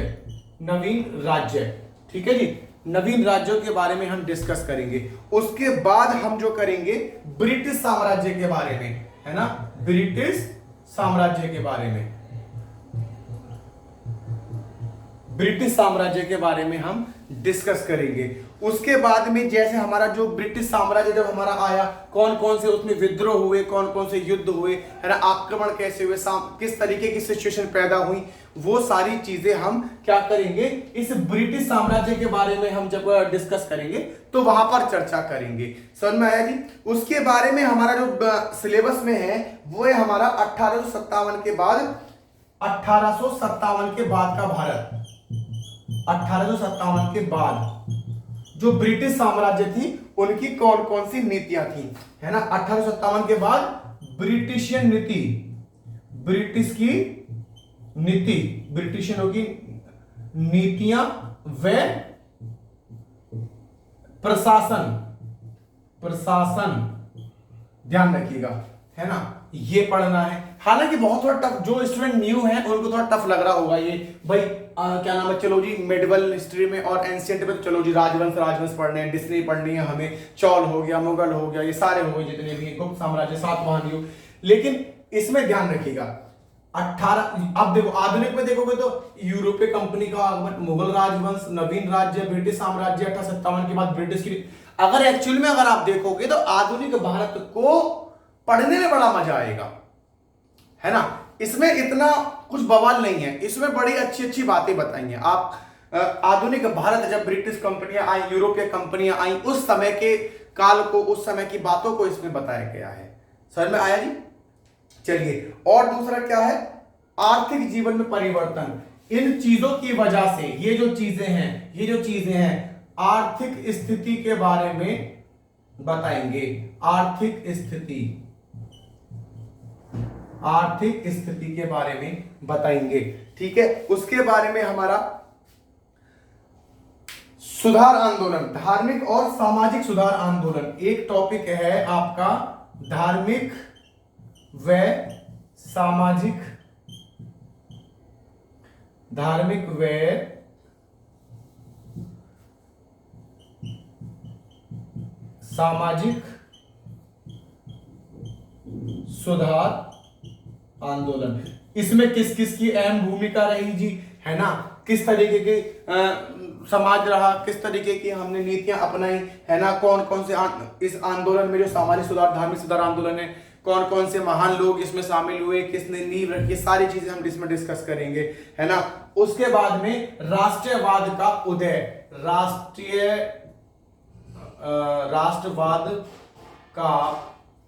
नवीन राज्य, ठीक है जी, नवीन राज्यों के बारे में हम डिस्कस करेंगे। उसके बाद हम जो करेंगे ब्रिटिश साम्राज्य के बारे में, है ना, ब्रिटिश साम्राज्य के बारे में, ब्रिटिश साम्राज्य के बारे में हम डिस्कस करेंगे। उसके बाद में जैसे हमारा जो ब्रिटिश साम्राज्य जब हमारा आया, कौन कौन से उसमें विद्रोह हुए, कौन कौन से युद्ध हुए, है ना, आक्रमण कैसे हुए, किस तरीके की सिचुएशन पैदा हुई, वो सारी चीजें हम क्या करेंगे, इस ब्रिटिश साम्राज्य के बारे में हम जब डिस्कस करेंगे तो वहां पर चर्चा करेंगे। समझ में आया जी। उसके बारे में हमारा जो सिलेबस में है वो है हमारा 1857 के बाद, 1857 के बाद का भारत, 1857 के बाद जो ब्रिटिश साम्राज्य थी उनकी कौन कौन सी नीतियां थी, है ना। 1857 के बाद ब्रिटिशियन नीति, ब्रिटिश की नीति, ब्रिटिशियनों की नीतियां व प्रशासन, प्रशासन ध्यान रखिएगा, है ना, ये पढ़ना है। हालांकि बहुत थोड़ा टफ, जो स्टूडेंट न्यू है उनको थोड़ा टफ लग रहा होगा ये भाई, क्या नाम है, चलो जी मेडिवल हिस्ट्री में और एंशिएंट में, चलो जी राजवंश पढ़ने हैं, डिस्नी पढ़नी है हमें, चौल हो गया, मुगल हो गया, ये सारे हो गए जितने भी गुप्त साम्राज्य, सातवाहन युग। लेकिन इसमें ध्यान रखिएगा 18, अब देखो आधुनिक में देखोगे तो यूरोपीय कंपनी का आगमन, मुगल राजवंश, नवीन राज्य, ब्रिटिश साम्राज्य, 1857 के बाद ब्रिटिश की। अगर एक्चुअल में अगर आप देखोगे तो आधुनिक भारत को पढ़ने में बड़ा मजा आएगा, है ना। इसमें इतना कुछ बवाल नहीं है, इसमें बड़ी अच्छी अच्छी बातें बताई हैं। आप आधुनिक भारत, जब ब्रिटिश कंपनियां आई, यूरोपीय कंपनियां आई, उस समय के काल को, उस समय की बातों को इसमें बताया गया है। समझ में आया जी। चलिए, और दूसरा क्या है, आर्थिक जीवन में परिवर्तन। इन चीजों की वजह से ये जो चीजें हैं, ये जो चीजें हैं, आर्थिक स्थिति के बारे में बताएंगे, आर्थिक स्थिति, आर्थिक स्थिति के बारे में बताएंगे, ठीक है। उसके बारे में हमारा सुधार आंदोलन, धार्मिक और सामाजिक सुधार आंदोलन एक टॉपिक है आपका, धार्मिक व सामाजिक, धार्मिक व सामाजिक सुधार आंदोलन। इसमें किस किस की अहम भूमिका रही जी, है ना, किस तरीके के समाज रहा, किस तरीके की हमने नीतियां अपनाई, है ना, कौन कौन से इस आंदोलन में जो सामाजिक सुधार, धार्मिक सुधार आंदोलन है, कौन कौन से महान लोग इसमें शामिल हुए, किसने नींव रखी, सारी चीजें हम इसमें डिस्कस करेंगे, है ना। उसके बाद में राष्ट्रवाद का उदय, राष्ट्रवाद का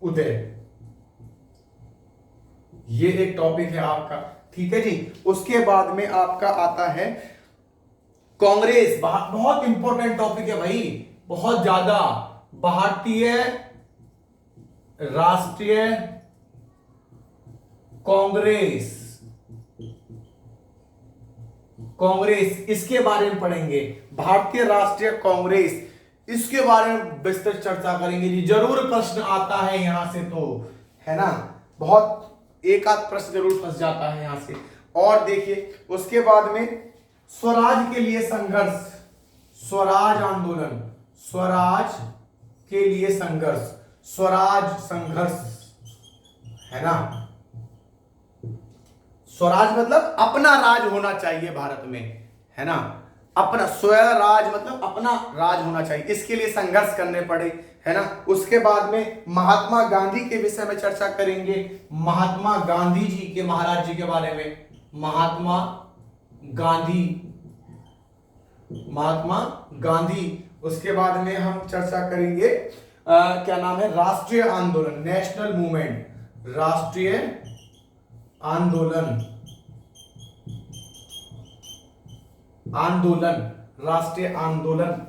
उदय, ये एक टॉपिक है आपका, ठीक है जी। उसके बाद में आपका आता है कांग्रेस, बहुत इंपॉर्टेंट टॉपिक है भाई, बहुत ज्यादा, भारतीय राष्ट्रीय कांग्रेस, कांग्रेस इसके बारे में पढ़ेंगे, भारतीय राष्ट्रीय कांग्रेस, इसके बारे में विस्तृत चर्चा करेंगे जी। जरूर प्रश्न आता है यहां से, तो है ना, बहुत एक आध प्रश्न जरूर फंस जाता है यहां से। और देखिए उसके बाद में स्वराज के लिए संघर्ष, स्वराज आंदोलन, स्वराज के लिए संघर्ष, स्वराज संघर्ष, है ना। स्वराज मतलब अपना राज होना चाहिए भारत में, है ना, अपना स्वराज मतलब अपना राज होना चाहिए, इसके लिए संघर्ष करने पड़े, है ना। उसके बाद में महात्मा गांधी के विषय में चर्चा करेंगे, महात्मा गांधी जी के, महाराज जी के बारे में, महात्मा गांधी महात्मा गांधी। उसके बाद में हम चर्चा करेंगे क्या नाम है, राष्ट्रीय आंदोलन, नेशनल मूवमेंट, राष्ट्रीय आंदोलन, आंदोलन, राष्ट्रीय आंदोलन,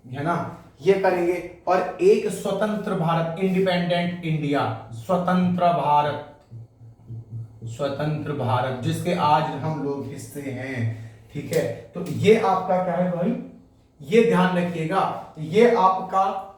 है ना, ये करेंगे। और एक स्वतंत्र भारत, इंडिपेंडेंट इंडिया, स्वतंत्र भारत, स्वतंत्र भारत जिसके आज हम लोग हिस्से हैं। ठीक है, तो ये आपका क्या है भाई, ये ध्यान रखिएगा, ये आपका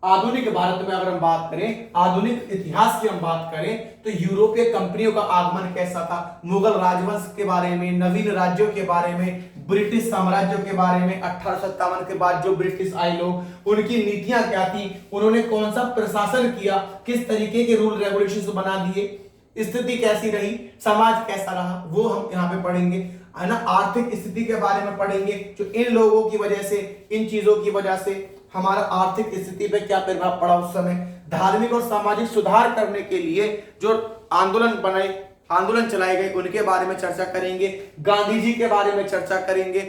आधुनिक भारत में अगर हम बात करें, आधुनिक इतिहास की हम बात करें, तो यूरोपीय कंपनियों का आगमन कैसा था, मुगल राजवंश के बारे में, नवीन राज्यों के बारे में, ब्रिटिश साम्राज्य के बारे में, 1857 के बाद जो ब्रिटिश आए लोग, उनकी नीतियां क्या थी, उन्होंने कौन सा प्रशासन किया, किस तरीके के रूल रेगुलेशन बना दिए, स्थिति कैसी रही, समाज कैसा रहा, वो हम यहाँ पे पढ़ेंगे, है ना। आर्थिक स्थिति के बारे में पढ़ेंगे, जो इन लोगों की वजह से, इन चीजों की वजह से हमारा आर्थिक स्थिति पे क्या प्रभाव पड़ा उस समय। धार्मिक और सामाजिक सुधार करने के लिए जो आंदोलन चलाए गए उनके बारे में चर्चा करेंगे। गांधी जी के बारे में चर्चा करेंगे।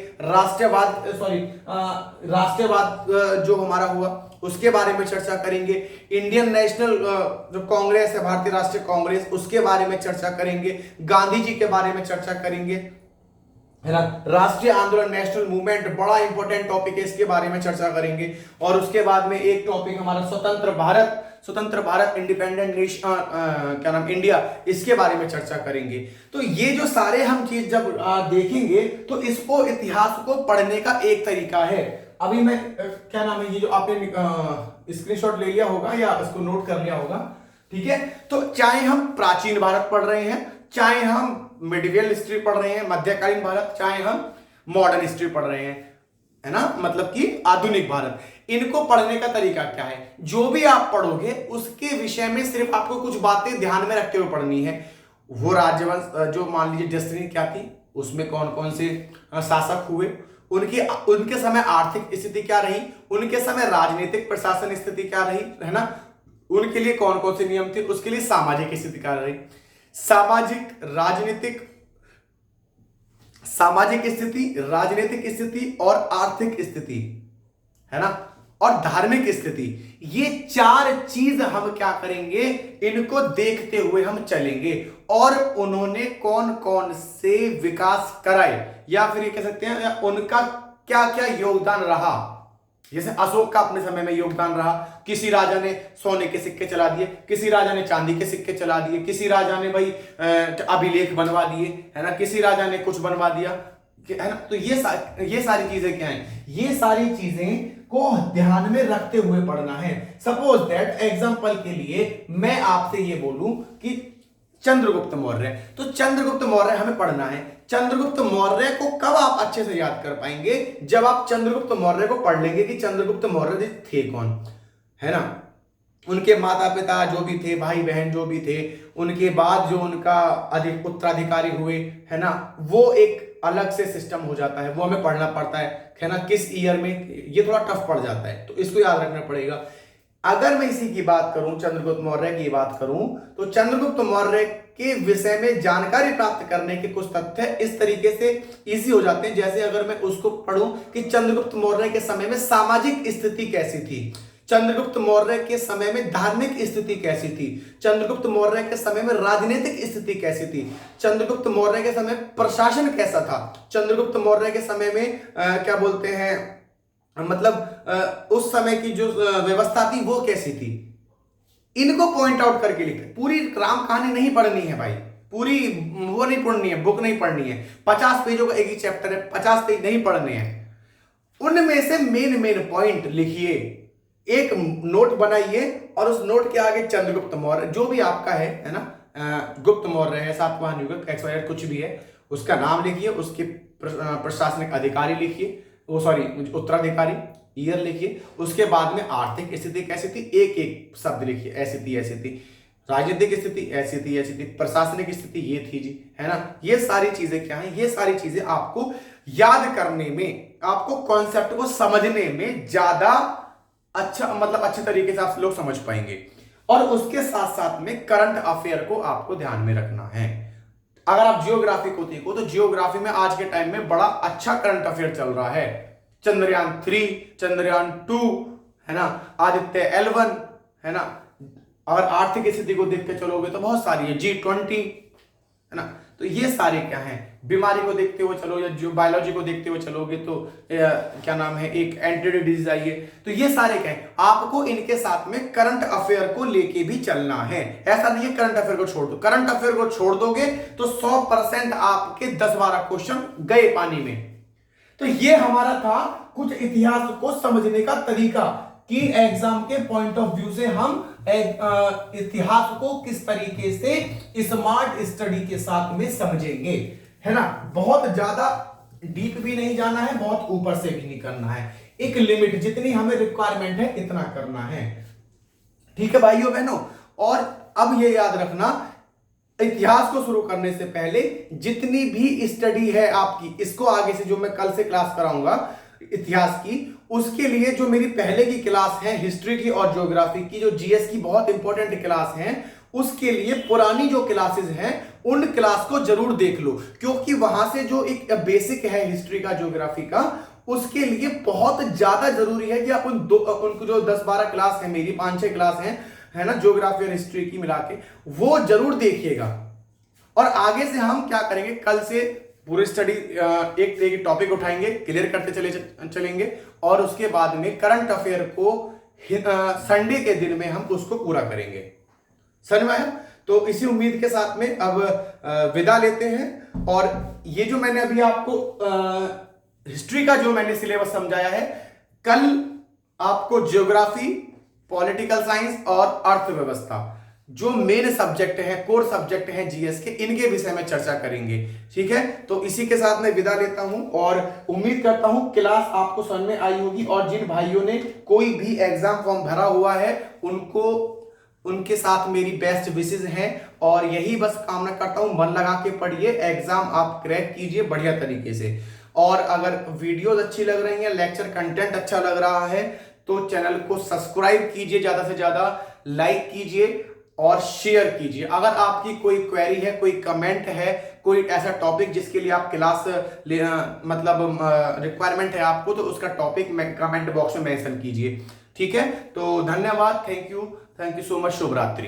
राष्ट्रवाद जो हमारा हुआ उसके बारे में चर्चा करेंगे। इंडियन नेशनल जो कांग्रेस है, भारतीय राष्ट्रीय कांग्रेस, उसके बारे में चर्चा करेंगे। गांधी जी के बारे में चर्चा करेंगे, है ना। राष्ट्रीय आंदोलन, नेशनल मूवमेंट, बड़ा इंपॉर्टेंट टॉपिक है, इसके बारे में चर्चा करेंगे। और उसके बाद में एक टॉपिक हमारा स्वतंत्र भारत, इंडिपेंडेंट नेशन, क्या नाम, इंडिया, इसके बारे में चर्चा करेंगे। तो ये जो सारे हम चीज जब देखेंगे तो इसको, इतिहास को पढ़ने का एक तरीका है। अभी मैं क्या नाम है, ये जो आपने स्क्रीनशॉट ले लिया होगा या इसको नोट कर लिया होगा, ठीक है। तो चाहे हम प्राचीन भारत पढ़ रहे हैं, चाहे हम मिडिवियल हिस्ट्री पढ़ रहे हैं, मध्यकालीन भारत, चाहे हम मॉडर्न हिस्ट्री पढ़ रहे हैं, है ना, मतलब कि आधुनिक भारत, इनको पढ़ने का तरीका क्या है। जो भी आप पढ़ोगे उसके विषय में सिर्फ आपको कुछ बातें ध्यान में रखते हुए पढ़नी है। वो राज्यवंश, जो मान लीजिए डेस्टिनी क्या थी, उसमें कौन कौन से शासक हुए, उनके समय आर्थिक स्थिति क्या रही, उनके समय राजनीतिक प्रशासन स्थिति क्या रही, है ना, उनके लिए कौन कौन से नियम थे, उसके लिए सामाजिक स्थिति क्या रही, सामाजिक स्थिति, राजनीतिक स्थिति और आर्थिक स्थिति, है ना, और धार्मिक स्थिति। ये चार चीज हम क्या करेंगे, इनको देखते हुए हम चलेंगे। और उन्होंने कौन कौन से विकास कराए, या फिर ये कह सकते हैं उनका क्या क्या योगदान रहा। जैसे अशोक का अपने समय में योगदान रहा, किसी राजा ने सोने के सिक्के चला दिए, किसी राजा ने चांदी के सिक्के चला दिए, किसी राजा ने भाई अभिलेख बनवा दिए, है ना, किसी राजा ने कुछ बनवा दिया, है ना। तो ये सारी चीजें क्या हैं, ये सारी चीजें को ध्यान में रखते हुए पढ़ना है। सपोज दैट एग्जांपल के लिए मैं आपसे ये बोलूं कि चंद्रगुप्त मौर्य, तो चंद्रगुप्त मौर्य हमें पढ़ना है। चंद्रगुप्त मौर्य को कब आप अच्छे से याद कर पाएंगे, जब आप चंद्रगुप्त मौर्य को पढ़ लेंगे कि चंद्रगुप्त मौर्य थे कौन, है ना, उनके माता पिता जो भी थे, भाई बहन जो भी थे, उनके बाद जो उनका अधिक उत्तराधिकारी हुए, है ना, वो एक अलग से सिस्टम हो जाता है, वो हमें पढ़ना पड़ता है ना, किस ईयर में, ये थोड़ा टफ पड़ जाता है, तो इसको याद रखना पड़ेगा। अगर मैं इसी की बात करूं, चंद्रगुप्त मौर्य की बात करूं, तो चंद्रगुप्त मौर्य के विषय में जानकारी प्राप्त करने के कुछ तथ्य इस तरीके से इजी हो जाते हैं। जैसे अगर मैं उसको पढ़ूं कि चंद्रगुप्त मौर्य के समय में सामाजिक स्थिति कैसी थी, चंद्रगुप्त मौर्य के समय में धार्मिक स्थिति कैसी थी, चंद्रगुप्त मौर्य के समय में राजनीतिक स्थिति कैसी थी, चंद्रगुप्त मौर्य के समय प्रशासन कैसा था, चंद्रगुप्त मौर्य के समय में क्या बोलते हैं, मतलब उस समय की जो व्यवस्था थी वो कैसी थी, इनको पॉइंट आउट करके लिखते। पूरी राम कहानी नहीं पढ़नी है भाई, पूरी वो नहीं पढ़नी है, बुक नहीं पढ़नी है, 50 पेजों का एक ही चैप्टर है, 50 पेज नहीं पढ़ने हैं। उनमें से मेन पॉइंट लिखिए, एक नोट बनाइए और उस नोट के आगे चंद्रगुप्त मौर्य जो भी आपका है ना, गुप्त मौर्य है, सातवाहन युग, XYZ कुछ भी है, उसका नाम लिखिए, उसके प्रशासनिक अधिकारी लिखिए, उत्तराधिकारी, ईयर लिखिए, उसके बाद में आर्थिक स्थिति कैसी थी, एक एक शब्द लिखिए, ऐसी थी, राजनीतिक स्थिति ऐसी थी, प्रशासनिक स्थिति ये थी जी, है ना। ये सारी चीजें क्या है, ये सारी चीजें आपको याद करने में, आपको कॉन्सेप्ट को समझने में ज्यादा अच्छा, मतलब अच्छे तरीके से आप लोग समझ पाएंगे। और उसके साथ साथ में करंट अफेयर को आपको ध्यान में रखना है। अगर आप जियोग्राफी को देखो तो जियोग्राफी में आज के टाइम में बड़ा अच्छा करंट अफेयर चल रहा है, चंद्रयान 3, चंद्रयान 2, है ना, आदित्य L1, है ना। और आर्थिक स्थिति को देख के चलोगे तो बहुत सारी है, G20, है ना। तो ये सारे क्या हैं, बीमारी को देखते हुए चलो या जो बायोलॉजी को देखते हुए चलोगे तो क्या नाम है, एक एंटी डिजीज आई है। तो ये सारे क्या है, आपको इनके साथ में करंट अफेयर को लेके भी चलना है। ऐसा नहीं है करंट अफेयर को छोड़ दो, करंट अफेयर को छोड़ दोगे तो 100% आपके 10-12 क्वेश्चन गए पानी में। तो ये हमारा था कुछ इतिहास को समझने का तरीका कि एग्जाम के पॉइंट ऑफ व्यू से हम इतिहास को किस तरीके से स्मार्ट स्टडी के साथ में समझेंगे, है ना। बहुत ज्यादा डीप भी नहीं जाना है, बहुत ऊपर से भी नहीं करना है, एक लिमिट जितनी हमें रिक्वायरमेंट है इतना करना है, ठीक है भाइयों बहनों। और अब ये याद रखना, इतिहास को शुरू करने से पहले जितनी भी स्टडी है आपकी, इसको आगे से जो मैं कल से क्लास कराऊंगा इतिहास की, उसके लिए जो मेरी पहले की क्लास है हिस्ट्री की और ज्योग्राफी की, जो जीएस की बहुत इंपॉर्टेंट क्लास है, उसके लिए पुरानी जो क्लासेस हैं उन क्लास को जरूर देख लो, क्योंकि वहां से जो एक बेसिक है हिस्ट्री का, ज्योग्राफी का, उसके लिए बहुत ज्यादा जरूरी है कि आप उनको जो 10-12 क्लास है मेरी, 5-6 क्लास है ना, ज्योग्राफी और हिस्ट्री की मिला के, वो जरूर देखिएगा। और आगे से हम क्या करेंगे, कल से पूरी स्टडी एक टॉपिक उठाएंगे, क्लियर करते चलेंगे और उसके बाद में करंट अफेयर को संडे के दिन में हम उसको पूरा करेंगे। समझ में आया? तो इसी उम्मीद के साथ में अब विदा लेते हैं। और ये जो मैंने अभी आपको हिस्ट्री का जो मैंने सिलेबस समझाया है, कल आपको ज्योग्राफी, पॉलिटिकल साइंस और अर्थव्यवस्था जो मेन सब्जेक्ट है, कोर सब्जेक्ट है जीएस के, इनके विषय में चर्चा करेंगे, ठीक है। तो इसी के साथ मैं विदा लेता हूं और उम्मीद करता हूं क्लास आपको समझ में आई होगी। और जिन भाइयों ने कोई भी एग्जाम फॉर्म भरा हुआ है उनको, उनके साथ मेरी बेस्ट विशेस हैं और यही बस कामना करता हूं, मन लगा के पढ़िए, एग्जाम आप क्रैक कीजिए बढ़िया तरीके से। और अगर वीडियोज अच्छी लग रही है, लेक्चर कंटेंट अच्छा लग रहा है, तो चैनल को सब्सक्राइब कीजिए, ज्यादा से ज्यादा लाइक कीजिए और शेयर कीजिए। अगर आपकी कोई क्वेरी है, कोई कमेंट है, कोई ऐसा टॉपिक जिसके लिए आप क्लास मतलब रिक्वायरमेंट है आपको, तो उसका टॉपिक कमेंट बॉक्स में मेंशन कीजिए, ठीक है। तो धन्यवाद, थैंक यू सो मच, शुभ रात्रि।